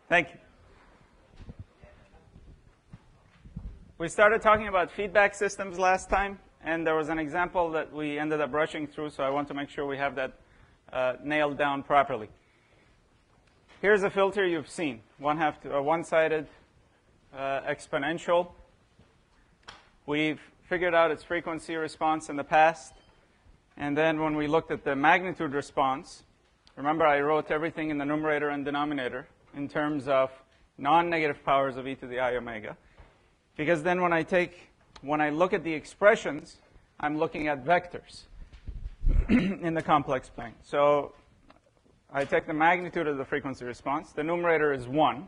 Thank you. We started talking about feedback systems last time, and there was an example that we ended up rushing through, so I want to make sure we have that nailed down properly. Here's a filter you've seen, one-sided exponential. We've figured out its frequency response in the past, and then when we looked at the magnitude response, remember I wrote everything in the numerator and denominator in terms of non-negative powers of e to the I omega. Because then when I look at the expressions, I'm looking at vectors in the complex plane. So I take the magnitude of the frequency response. The numerator is 1.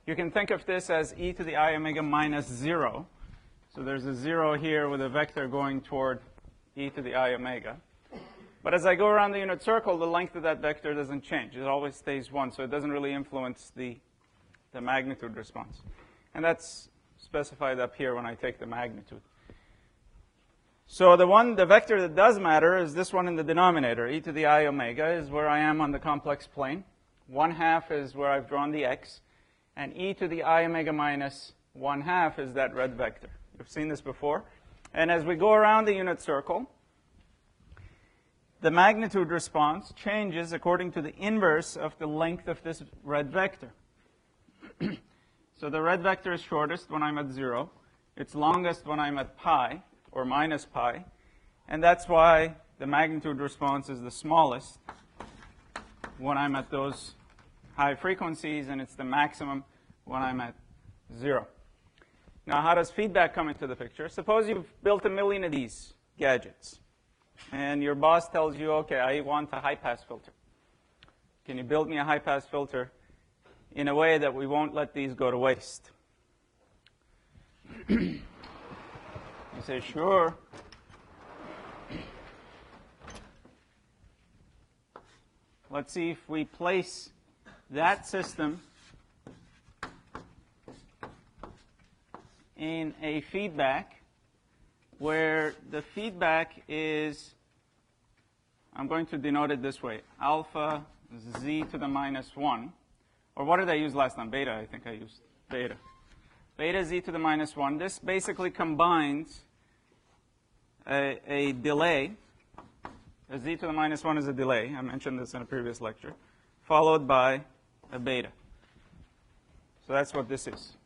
You can think of this as e to the I omega minus 0. So there's a 0 here with a vector going toward e to the I omega. But as I go around the unit circle, the length of that vector doesn't change. It always stays 1, so it doesn't really influence the magnitude response. And that's specified up here when I take the magnitude. So the vector that does matter is this one in the denominator. E to the I omega is where I am on the complex plane. 1/2 is where I've drawn the x. And e to the I omega minus 1/2 is that red vector. You've seen this before. And as we go around the unit circle, the magnitude response changes according to the inverse of the length of this red vector. So the red vector is shortest when I'm at 0. It's longest when I'm at pi, or minus pi. And that's why the magnitude response is the smallest when I'm at those high frequencies, and it's the maximum when I'm at 0. Now, how does feedback come into the picture? Suppose you've built 1 million of these gadgets, and your boss tells you, OK, I want a high-pass filter. Can you build me a high-pass filter in a way that we won't let these go to waste? You say, sure. Let's see if we place that system in a feedback where the feedback is, I'm going to denote it this way, alpha z to the minus 1. Or what did I use last time? Beta, I think I used beta. Beta z to the minus 1. This basically combines a delay. A z to the minus 1 is a delay. I mentioned this in a previous lecture. Followed by a beta. So that's what this is.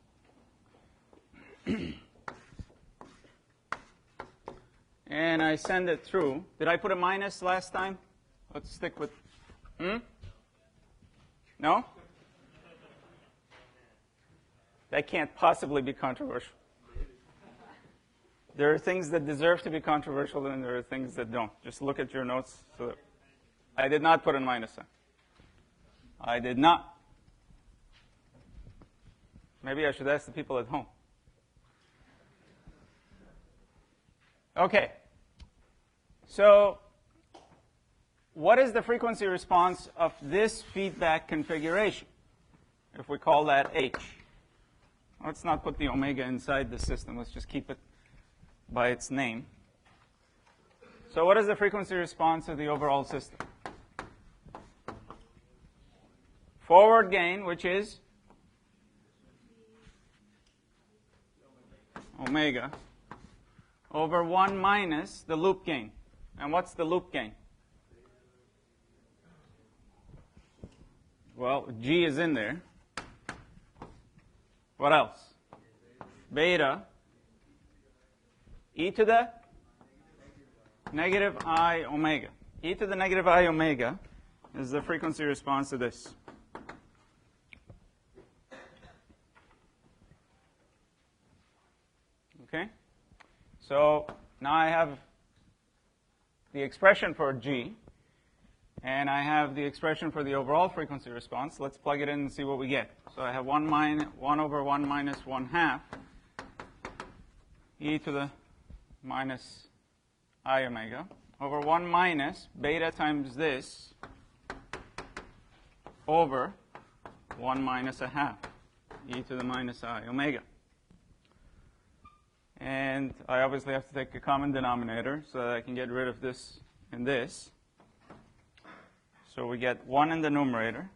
And I send it through. Did I put a minus last time? Let's stick with, No? That can't possibly be controversial. There are things that deserve to be controversial, and there are things that don't. Just look at your notes. So I did not put a minus sign. I did not. Maybe I should ask the people at home. OK. So what is the frequency response of this feedback configuration, if we call that h? Let's not put the omega inside the system. Let's just keep it by its name. So what is the frequency response of the overall system? Forward gain, which is omega, over 1 minus the loop gain. And what's the loop gain? Well, G is in there. What else? Beta e to the negative I omega. E to the negative I omega is the frequency response to this. OK? So now I have the expression for G, and I have the expression for the overall frequency response. Let's plug it in and see what we get. So I have 1 over 1 minus 1/2 e to the minus I omega over 1 minus beta times this over 1 minus 1/2 e to the minus I omega. And I obviously have to take a common denominator so that I can get rid of this and this. So we get 1 in the numerator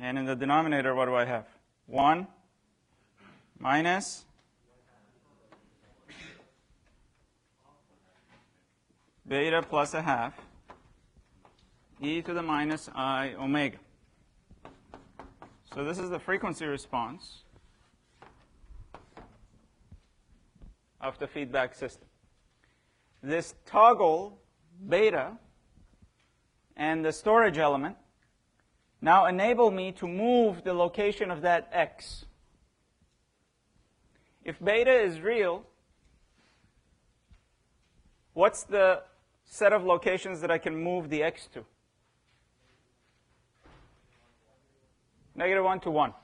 And in the denominator, what do I have? 1 minus beta plus a half e to the minus I omega. So this is the frequency response of the feedback system. This toggle beta and the storage element now enable me to move the location of that x. If beta is real, what's the set of locations that I can move the x to? -1 to 1.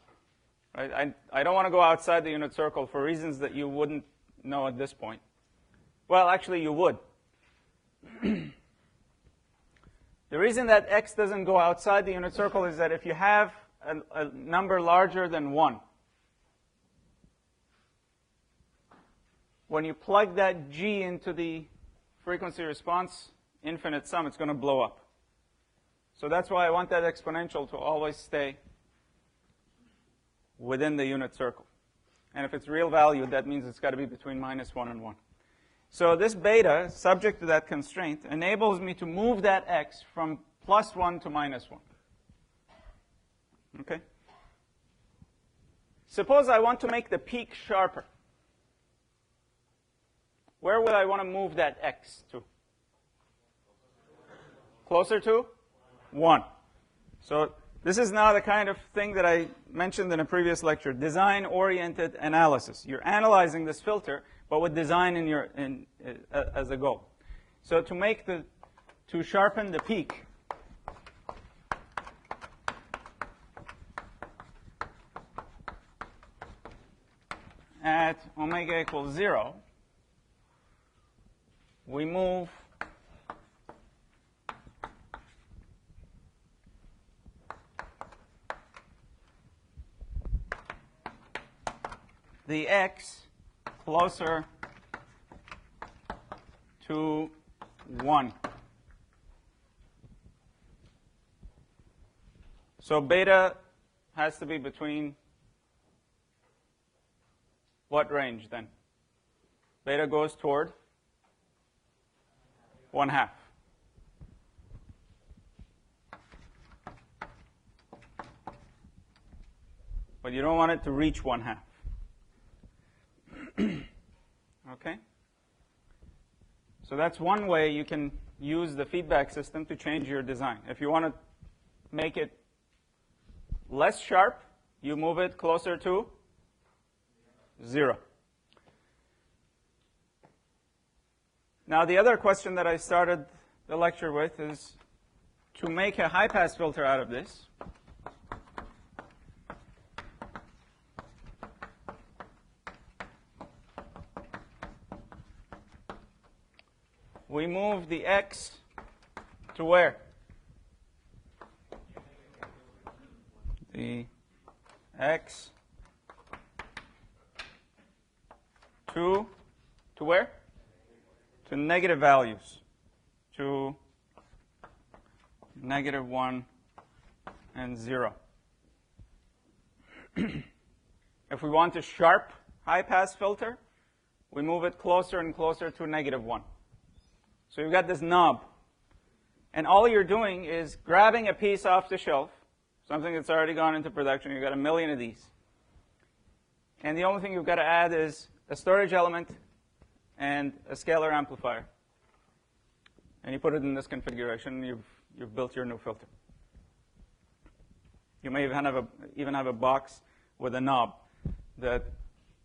Right? I don't want to go outside the unit circle for reasons that you wouldn't know at this point. Well, actually, you would. The reason that x doesn't go outside the unit circle is that if you have a number larger than 1, when you plug that g into the frequency response infinite sum, it's going to blow up. So that's why I want that exponential to always stay within the unit circle. And if it's real valued, that means it's got to be between -1 and 1. So this beta, subject to that constraint, enables me to move that x from +1 to -1. Okay? Suppose I want to make the peak sharper. Where would I want to move that x to? Closer to 1. So this is now the kind of thing that I mentioned in a previous lecture, design-oriented analysis. You're analyzing this filter, but with design as a goal. So to sharpen the peak, at omega equals 0, we move the x closer to 1. So beta has to be between what range then? Beta goes toward 1/2. But you don't want it to reach 1/2. Okay? So that's one way you can use the feedback system to change your design. If you want to make it less sharp, you move it closer to 0. Now, the other question that I started the lecture with is to make a high-pass filter out of this. We move the x to where? The x to where? To negative values, to -1 and 0. If we want a sharp high-pass filter, we move it closer and closer to -1. So you've got this knob. And all you're doing is grabbing a piece off the shelf, something that's already gone into production. You've got 1 million of these. And the only thing you've got to add is a storage element and a scalar amplifier. And you put it in this configuration, you've built your new filter. You may even have a box with a knob that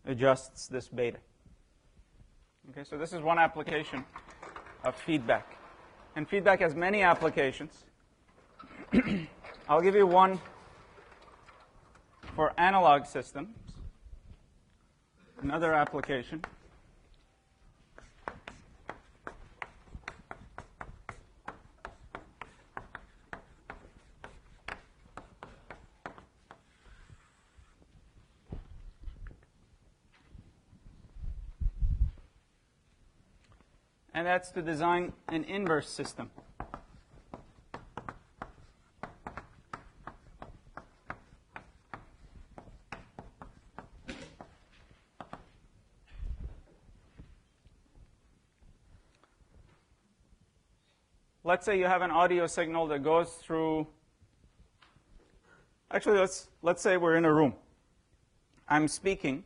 adjusts this beta. Okay, so this is one application of feedback. And feedback has many applications. I'll give you one for analog systems. Another application. And that's to design an inverse system. let's say you have an audio signal that goes through, actually let's say we're in a room. I'm speaking,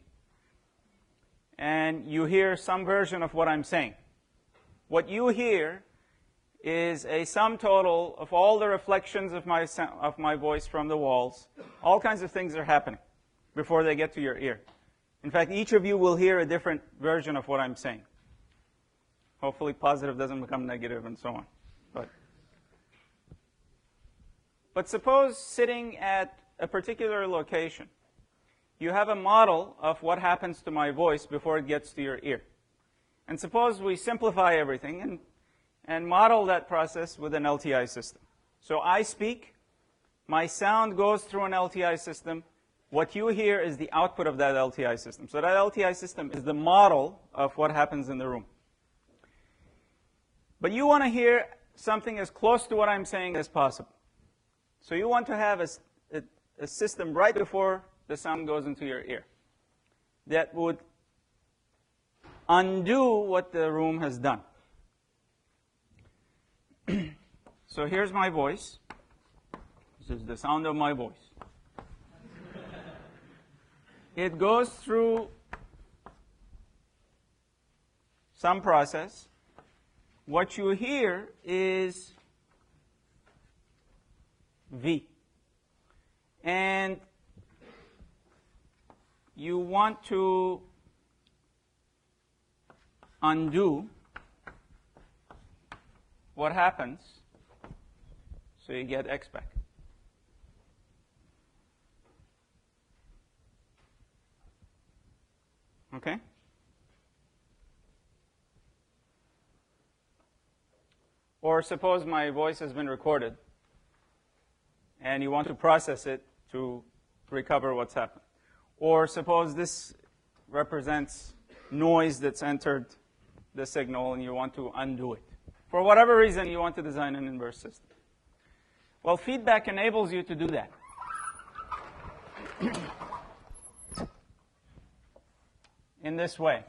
and you hear some version of what I'm saying. What you hear is a sum total of all the reflections of my voice from the walls. All kinds of things are happening before they get to your ear. In fact, each of you will hear a different version of what I'm saying. Hopefully positive doesn't become negative and so on. But suppose sitting at a particular location, you have a model of what happens to my voice before it gets to your ear. And suppose we simplify everything and model that process with an LTI system. So I speak, my sound goes through an LTI system. What you hear is the output of that LTI system. So that LTI system is the model of what happens in the room. But you want to hear something as close to what I'm saying as possible. So you want to have a system right before the sound goes into your ear that would undo what the room has done. So here's my voice. This is the sound of my voice. It goes through some process. What you hear is V. And you want to undo what happens, so you get X back. Okay? Or suppose my voice has been recorded, and you want to process it to recover what's happened. Or suppose this represents noise that's entered the signal, and you want to undo it. For whatever reason, you want to design an inverse system. Well, feedback enables you to do that. In this way.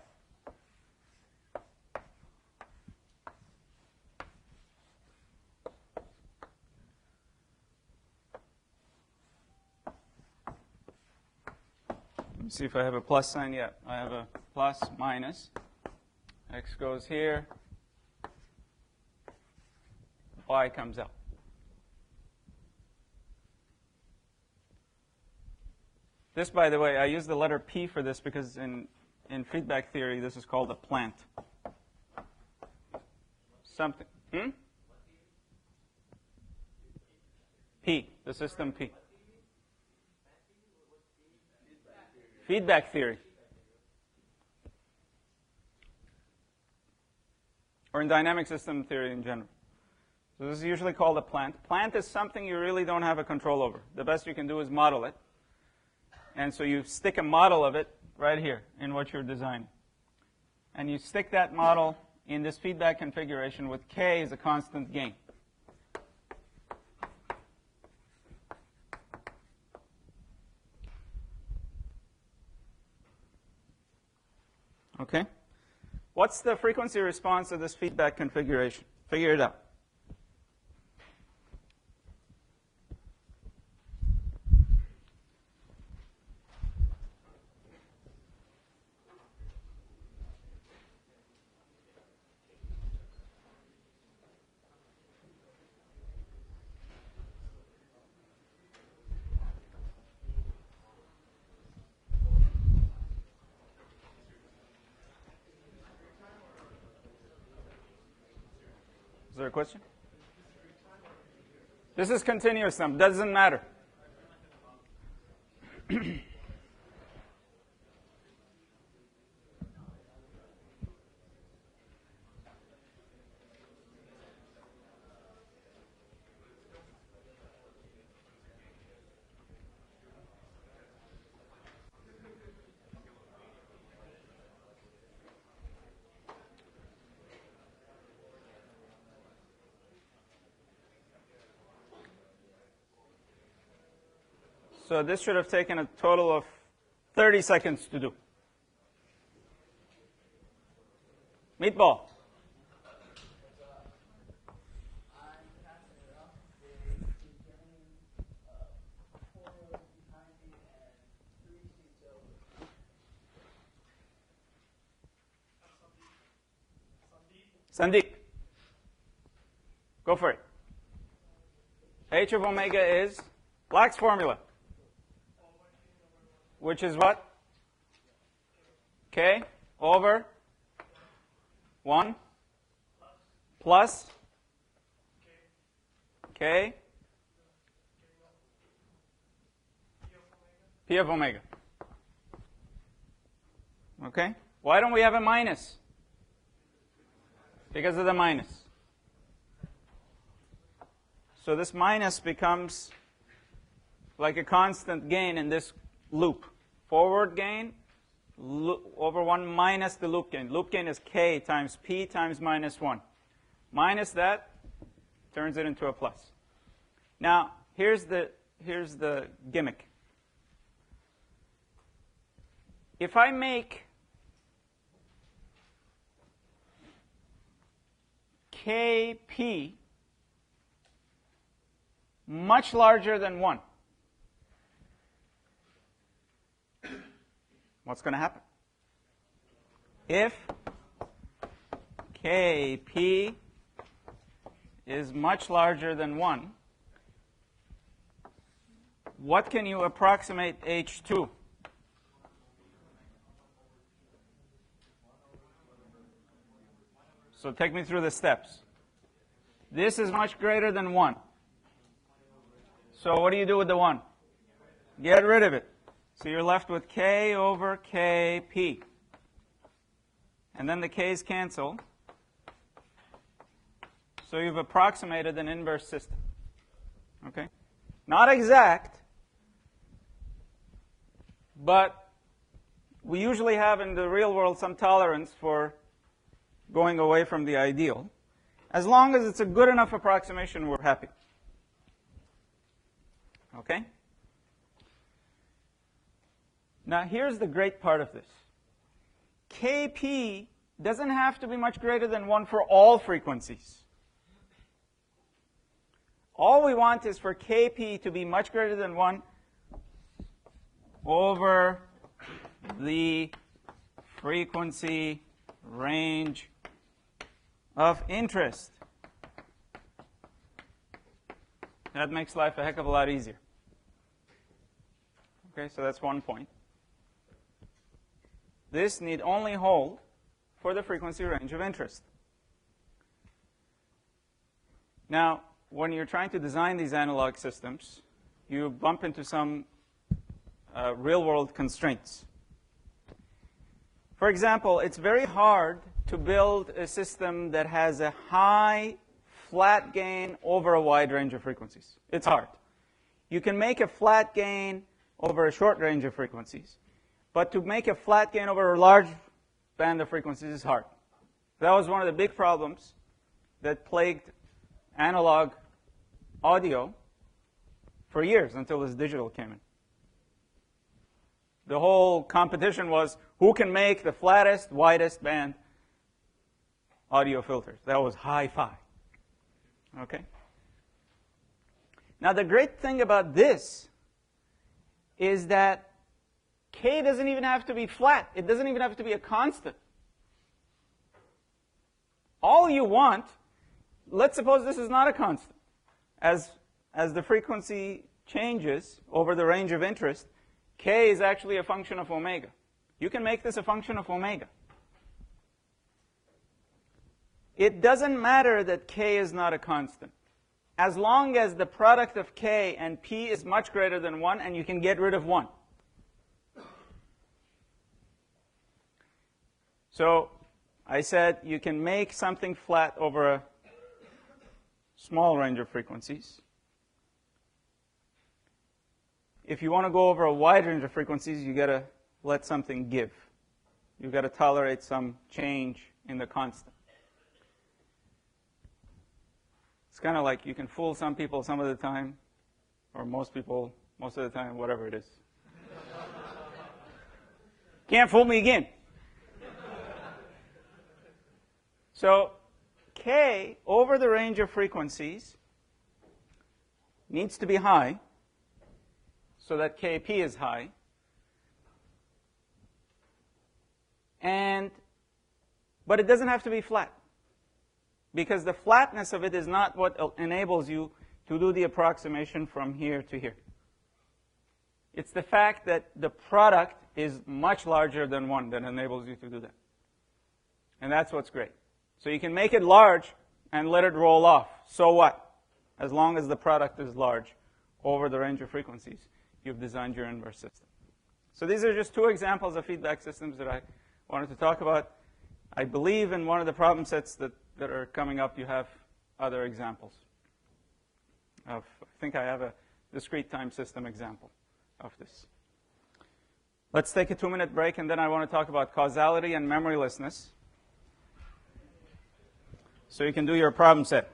Let me see if I have a plus sign. Yeah, I have a plus, minus. X goes here. Y comes out. This, by the way, I use the letter P for this because in feedback theory, this is called a plant. Something. P, the system P. Feedback theory. Or in dynamic system theory in general. So this is usually called a plant. Plant is something you really don't have a control over. The best you can do is model it. And so you stick a model of it right here in what you're designing. And you stick that model in this feedback configuration with K as a constant gain. Okay? What's the frequency response of this feedback configuration? Figure it out. Is there a question? This is continuous sum. Doesn't matter. So this should have taken a total of 30 seconds to do. Meatball. Sandeep, go for it. H of omega is Black's formula, which is what? K over 1 plus K P of omega. Okay? Why don't we have a minus? Because of the minus. So this minus becomes like a constant gain in this loop. Forward gain over 1 minus the loop gain. Loop gain is K times P times minus 1. Minus that turns it into a plus. Now, here's the gimmick. If I make Kp much larger than 1, what's going to happen? If Kp is much larger than 1, what can you approximate H to? So take me through the steps. This is much greater than 1. So what do you do with the 1? Get rid of it. So you're left with K over Kp. And then the K's cancel. So you've approximated an inverse system. Okay? Not exact, but we usually have in the real world some tolerance for going away from the ideal. As long as it's a good enough approximation, we're happy. Okay? Now, here's the great part of this. Kp doesn't have to be much greater than 1 for all frequencies. All we want is for Kp to be much greater than 1 over the frequency range of interest. That makes life a heck of a lot easier. Okay, so that's one point. This need only hold for the frequency range of interest. Now, when you're trying to design these analog systems, you bump into some real-world constraints. For example, it's very hard to build a system that has a high flat gain over a wide range of frequencies. It's hard. You can make a flat gain over a short range of frequencies, but to make a flat gain over a large band of frequencies is hard. That was one of the big problems that plagued analog audio for years until this digital came in. The whole competition was who can make the flattest, widest band audio filters. That was hi-fi. Okay? Now, the great thing about this is that K doesn't even have to be flat. It doesn't even have to be a constant. All you want, let's suppose this is not a constant. As the frequency changes over the range of interest, K is actually a function of omega. You can make this a function of omega. It doesn't matter that K is not a constant. As long as the product of K and P is much greater than 1, and you can get rid of 1. So I said you can make something flat over a small range of frequencies. If you want to go over a wide range of frequencies, you got to let something give. You've got to tolerate some change in the constant. It's kind of like you can fool some people some of the time, or most people most of the time, whatever it is. Can't fool me again. So K over the range of frequencies needs to be high so that Kp is high. But it doesn't have to be flat. because the flatness of it is not what enables you to do the approximation from here to here. It's the fact that the product is much larger than 1 that enables you to do that. And that's what's great. So you can make it large and let it roll off. So what? As long as the product is large over the range of frequencies, you've designed your inverse system. So these are just 2 examples of feedback systems that I wanted to talk about. I believe in one of the problem sets that are coming up, you have other examples. I think I have a discrete time system example of this. Let's take a 2-minute break, and then I want to talk about causality and memorylessness. So you can do your problem set.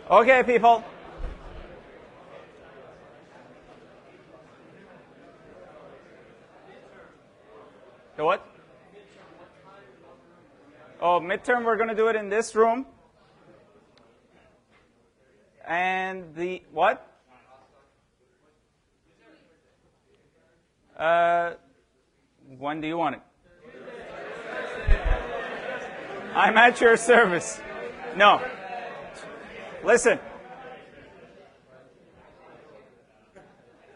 Okay, people. The what? Oh, midterm, we're going to do it in this room. And the what? When do you want it? I'm at your service. No. Listen.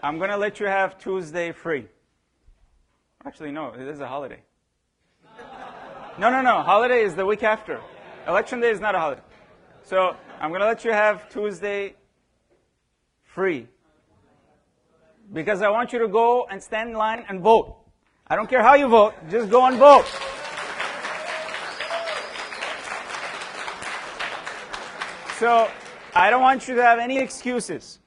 I'm going to let you have Tuesday free. Actually, no, it is a holiday. No, no, no. Holiday is the week after. Election day is not a holiday. So I'm going to let you have Tuesday free. Because I want you to go and stand in line and vote. I don't care how you vote, just go and vote. So I don't want you to have any excuses.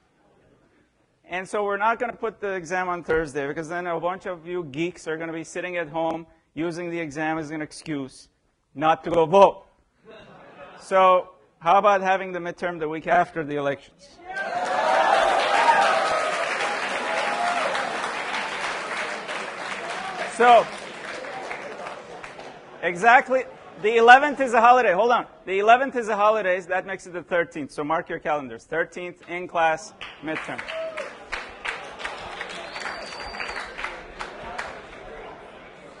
And so we're not going to put the exam on Thursday, because then a bunch of you geeks are going to be sitting at home using the exam as an excuse not to go vote. So how about having the midterm the week after the elections? So exactly, the 11th is a holiday. Hold on. The 11th is a holiday. That makes it the 13th. So mark your calendars. 13th, in-class, midterm.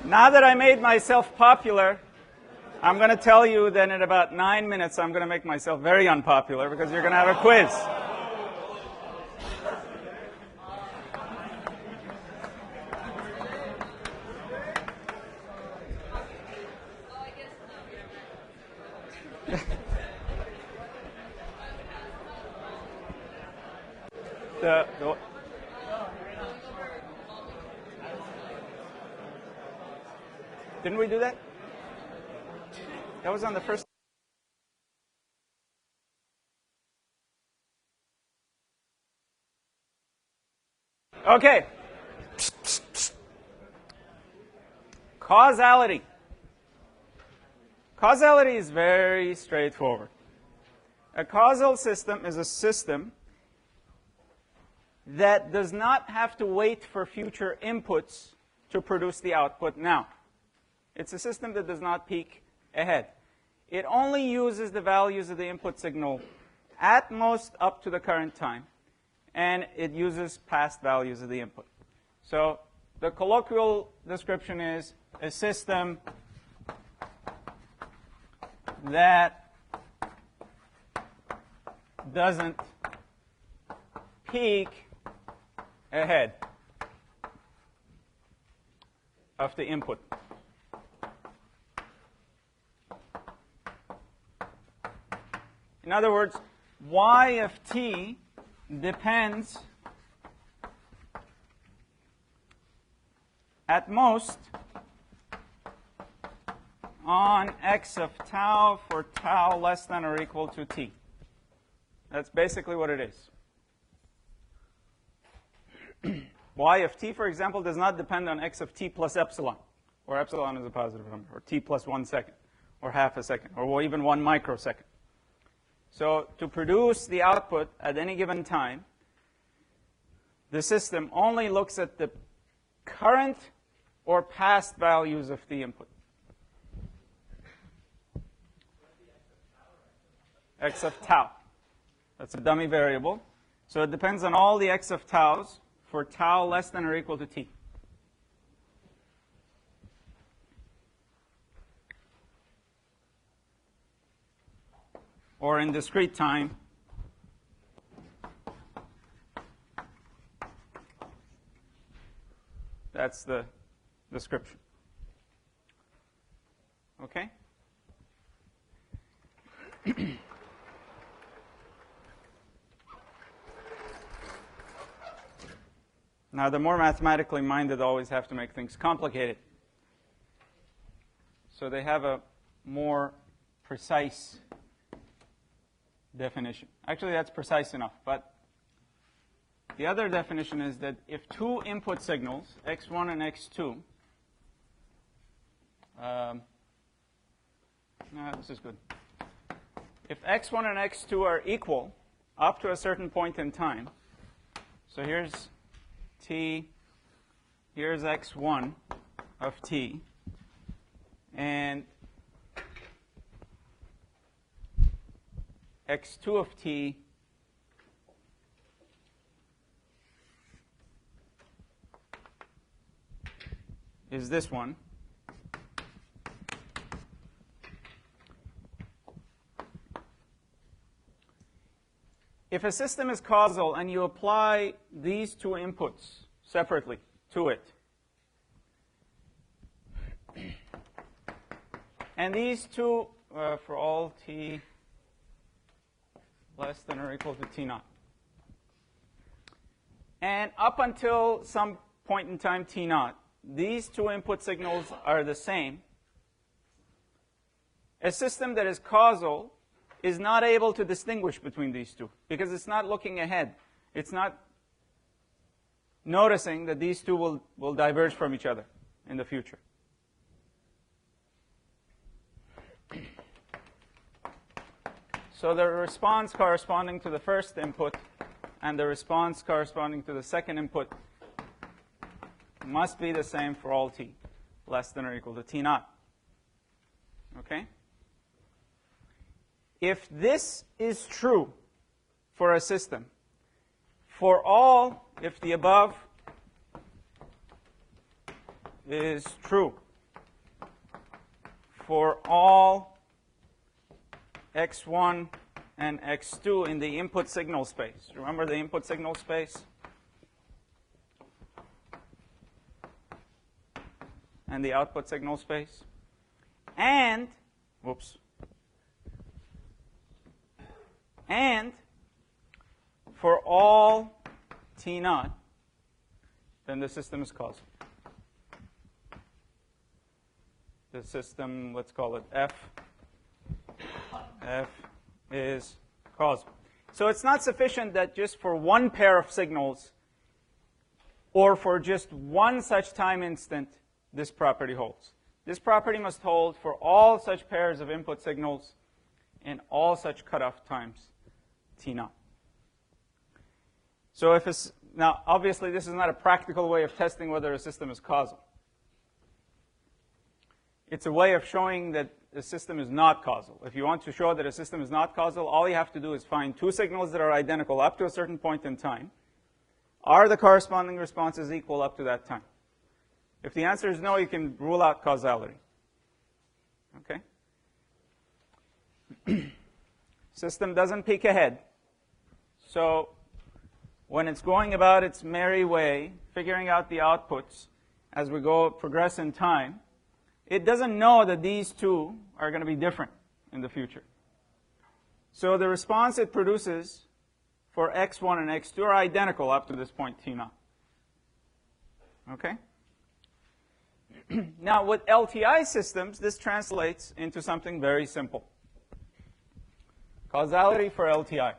Now that I made myself popular, I'm going to tell you that in about 9 minutes I'm going to make myself very unpopular, because you're going to have a quiz. Didn't we do that? That was on the first. Okay. Causality. Causality is very straightforward. A causal system is a system that does not have to wait for future inputs to produce the output now. It's a system that does not peek ahead. It only uses the values of the input signal at most up to the current time, and it uses past values of the input. So the colloquial description is a system that doesn't peek ahead of the input. In other words, y of t depends at most on x of tau for tau less than or equal to t. That's basically what it is. Y of t, for example, does not depend on x of t plus epsilon, or epsilon is a positive number, or t plus 1 second, or half a second, or even 1 microsecond. So to produce the output at any given time, the system only looks at the current or past values of the input. X of tau. That's a dummy variable. So it depends on all the x of taus for tau less than or equal to t. Or in discrete time, that's the description. Okay? Now, the more mathematically minded always have to make things complicated. So they have a more precise definition. Actually, that's precise enough. But the other definition is that if two input signals, x1 and x2, no, this is good. If x1 and x2 are equal up to a certain point in time, so here's t, here's x1 of t, and x2 of t is this one. If a system is causal and you apply these two inputs separately to it, And these two for all t less than or equal to t naught. And up until some point in time t naught, these two input signals are the same. A system that is causal is not able to distinguish between these two because it's not looking ahead. It's not noticing that these two will diverge from each other in the future. So the response corresponding to the first input and the response corresponding to the second input must be the same for all t less than or equal to t naught. Okay? If this is true for a system, for all, if the above is true for all x1 and x2 in the input signal space. Remember the input signal space? And the output signal space. And, whoops. And for all t naught, then the system is causal. The system, let's call it F. F is causal. So it's not sufficient that just for one pair of signals or for just one such time instant this property holds. This property must hold for all such pairs of input signals in all such cutoff times t naught. So if it's, now obviously this is not a practical way of testing whether a system is causal. It's a way of showing that a system is not causal. If you want to show that a system is not causal, all you have to do is find two signals that are identical up to a certain point in time. Are the corresponding responses equal up to that time? If the answer is no, you can rule out causality. Okay? System doesn't peek ahead. So when it's going about its merry way, figuring out the outputs as we progress in time, it doesn't know that these two are going to be different in the future. So the response it produces for x1 and x2 are identical up to this point t naught. Okay? Now, with LTI systems, this translates into something very simple. Causality for LTI.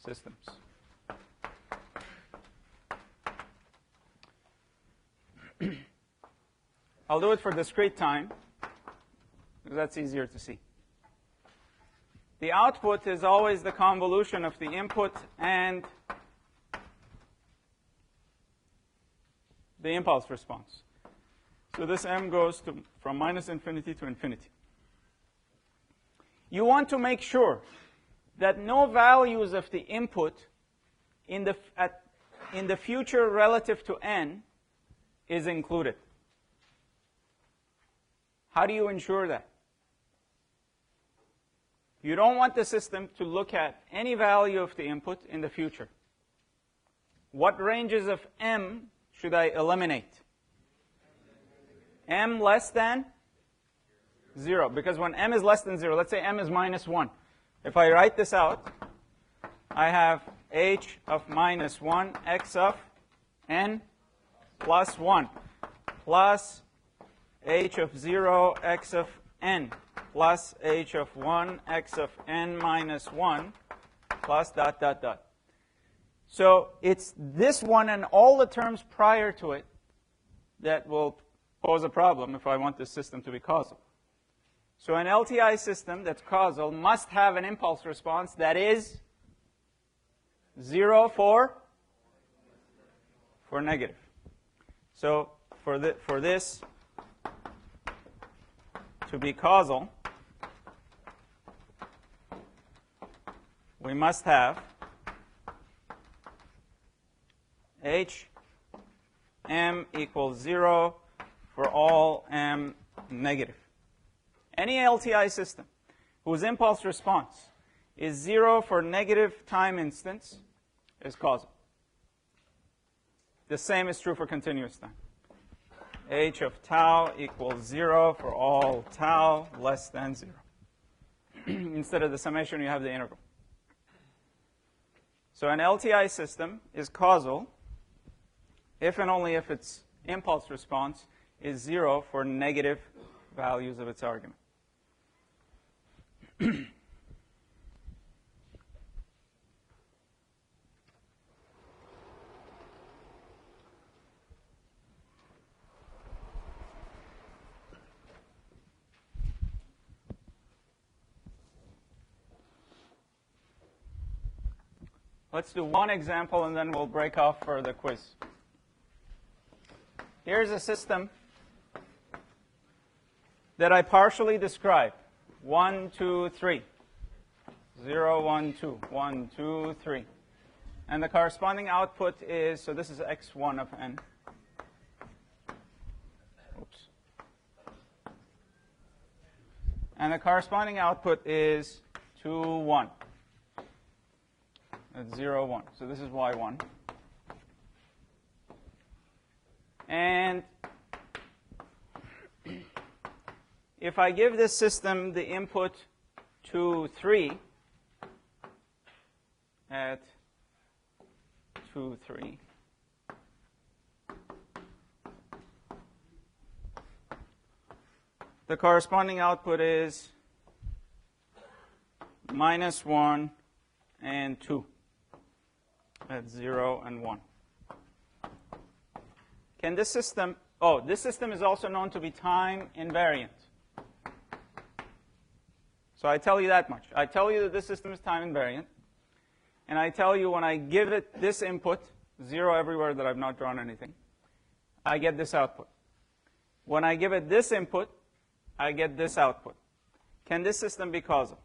Systems. I'll do it for discrete time, because that's easier to see. The output is always the convolution of the input and the impulse response. So this m goes from minus infinity to infinity. You want to make sure that no values of the input in the future relative to n is included. How do you ensure that? You don't want the system to look at any value of the input in the future. What ranges of m should I eliminate? M less than 0. Because when m is less than 0, let's say m is minus 1. If I write this out, I have h of minus 1, x of n plus 1, plus h of 0, x of n, plus h of 1, x of n minus 1, plus dot, dot, dot. So it's this one and all the terms prior to it that will pose a problem if I want this system to be causal. So an LTI system that's causal must have an impulse response that is 0 for negative. So for this to be causal, we must have h m equals 0 for all m negative. Any LTI system whose impulse response is 0 for negative time instants is causal. The same is true for continuous time. H of tau equals 0 for all tau less than 0. Instead of the summation, you have the integral. So an LTI system is causal if and only if its impulse response is 0 for negative values of its argument. Let's do one example, and then we'll break off for the quiz. Here's a system that I partially describe. 1, 2, 3. 0, 1, 2. 1, 2, 3. And the corresponding output is, so this is x1 of n. Oops. And the corresponding output is 2, 1. That's 0, 1. So this is y1. And if I give this system the input 2, 3 at 2, 3, the corresponding output is -1 and 2 at 0 and 1. Can this system, this system is also known to be time invariant. So I tell you that much. I tell you that this system is time invariant. And I tell you when I give it this input, 0 everywhere that I've not drawn anything, I get this output. When I give it this input, I get this output. Can this system be causal?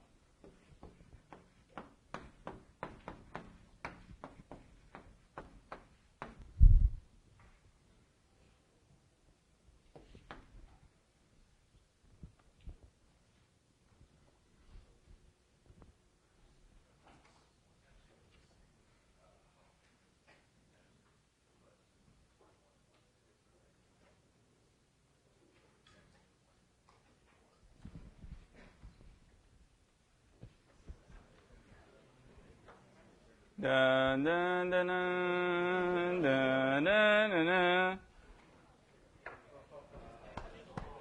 Dun, dun, dun, dun, dun, dun, dun, dun.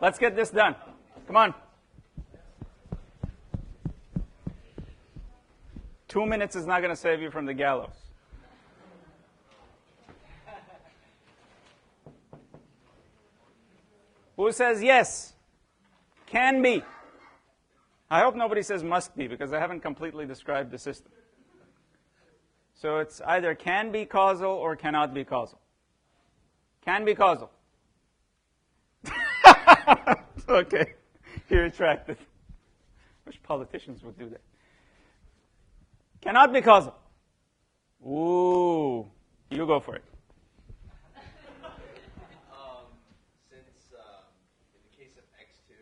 Let's get this done. Come on. 2 minutes is not going to save you from the gallows. Who says yes? Can be. I hope nobody says must be, because I haven't completely described the system. So it's either can be causal or cannot be causal. Can be causal. Okay, you're retracted. Wish politicians would do that. Cannot be causal. Ooh, you go for it. Since in the case of x2,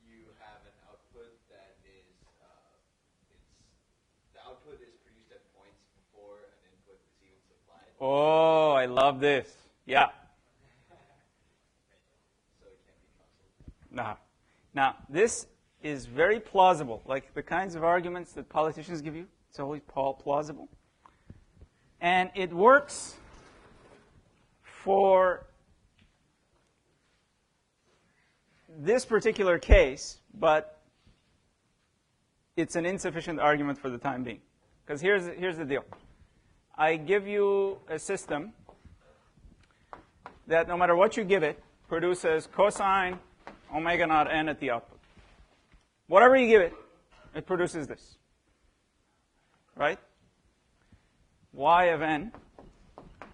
you have an output that is, the output is produced at points before an input is even supplied. Oh, I love this. Yeah. So it can't be causal. Now, this is very plausible. Like the kinds of arguments that politicians give you, it's always plausible. And it works for this particular case, but it's an insufficient argument for the time being. Because here's the deal. I give you a system that no matter what you give it, produces cosine omega naught n at the output. Whatever you give it, it produces this. Right? Y of n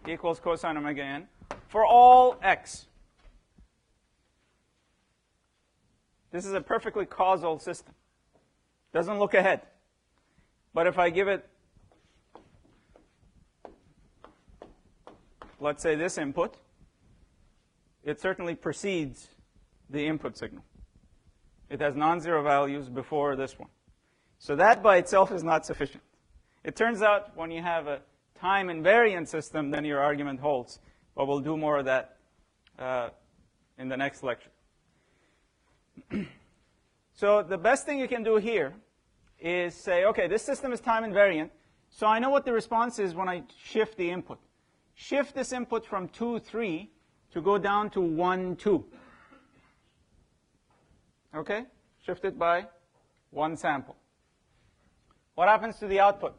equals cosine omega n for all x. This is a perfectly causal system. Doesn't look ahead. But if I give it, let's say, this input, it certainly precedes the input signal. It has non-zero values before this one. So that by itself is not sufficient. It turns out when you have a time invariant system, then your argument holds. but we'll do more of that in the next lecture. So the best thing you can do here is say, okay, this system is time invariant, so I know what the response is when I shift the input. Shift this input from 2, 3 to go down to 1, 2. Okay? Shift it by one sample. What happens to the output?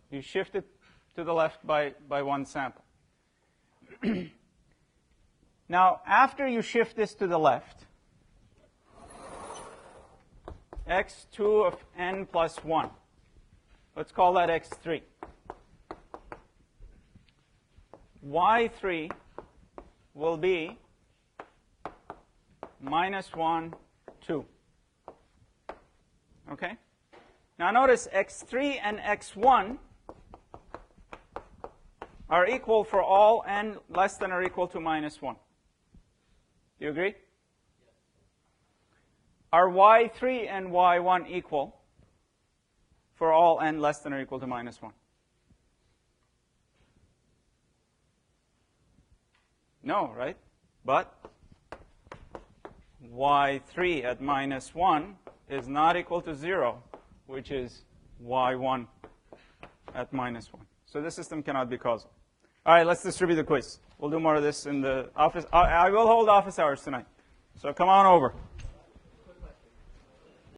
You shift it to the left by one sample. Now, after you shift this to the left, x2 of n plus 1. Let's call that x3. y3 will be minus 1, 2. Okay? Now notice x3 and x1 are equal for all n less than or equal to minus 1. Do you agree? Are y3 and y1 equal for all n less than or equal to minus 1? No, right? But y3 at minus 1 is not equal to 0, which is y1 at minus 1. So this system cannot be causal. All right, let's distribute the quiz. We'll do more of this in the office. I will hold office hours tonight. So come on over.